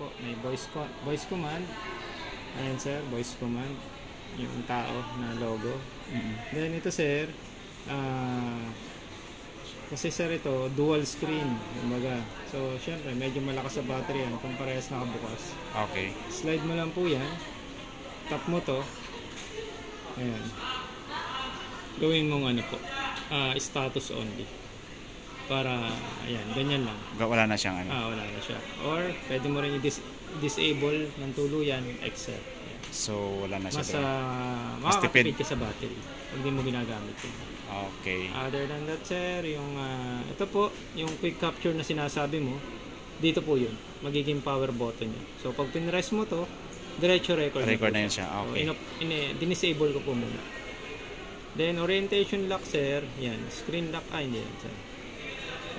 po, may voice command. Ayan sir, voice command. Yung tao na logo. Then ito sir, kasi sir ito, dual screen. Kumbaga. So, syempre, medyo malakas sa battery yan kung parehas nakabukas. Okay. Slide mo lang po yan. Tap mo to. Ayan. Gawin mong ano po, status only. Para, ayan, ganyan lang. Wala na siyang ano. Wala na siya. Or, pwede mo rin i-disable ng tuluyan, Excel. Ayan. So, wala na siya. Mas makakatipid ka sa battery. Pag di mo ginagamit yun. Okay. Other than that, sir, yung ito po, yung quick capture na sinasabi mo, dito po yun. Magiging power button yun. So, pag pinress mo to, diretso record na yun siya. Okay. So, dinisable ko po muna. Then, orientation lock, sir. Yan. Screen lock. Hindi yan, sir.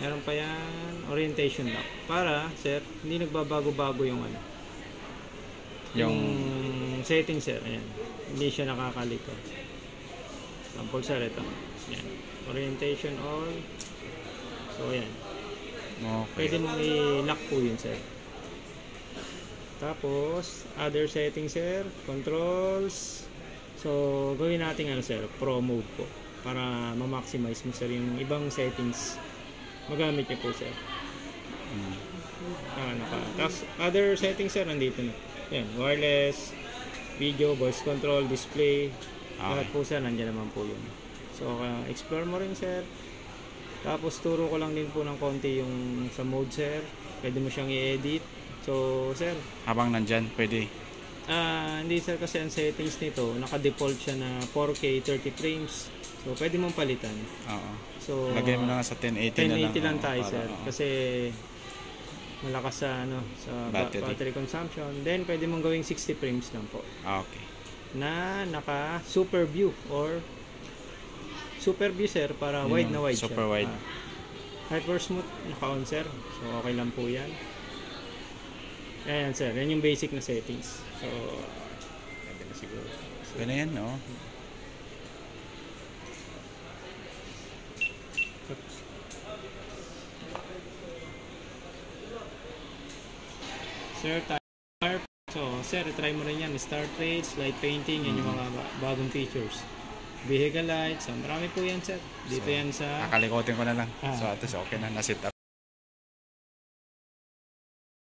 Meron pa yan. Orientation lock. Para, sir, hindi nagbabago-bago yung ano. Yung setting, sir. Ayan. Hindi siya nakakalito. Sample, sir, ito. Yan. Orientation all. So, ayan. Okay. Pwede mong i-lock po yun, sir. Tapos, other settings, sir. Controls. So, gawin natin ano, sir, Pro mode po. Para ma-maximize mo, sir, yung ibang settings. Magamit niyo po, sir. Tapos, other settings, sir, nandito na. Yan. Wireless, video, voice control, display. Lahat po, sir, nandiyan naman po yun. So, explore mo rin, sir. Tapos, turo ko lang din po ng konti yung sa mode, sir. Pwede mo siyang i-edit. So, sir. Habang nandyan, pwede. Hindi, sir, kasi ang settings nito, naka-default siya na 4K 30 frames. So, pwede mong palitan. Oo. So, lagay mo na nga sa 1080 na lang. 1080 lang tayo, sir. Kasi, malakas sa, sa battery consumption. Then, pwede mong gawing 60 frames lang po. Okay. Na naka super view or super view, sir, para wide na wide super siya. Wide. Hyper smooth naka on, sir, so okay lang po yan. Ayan, sir, yan yung basic na settings. So ganda na siguro. Ganda yan, no? Sir, so, sir, try mo rin yan. Start rates, light painting, yan yung mga bagong features. Vehicle lights, marami po yan, sir. Dito yan sa... Kakalikotin ko na lang. So, at least okay na, na-set up.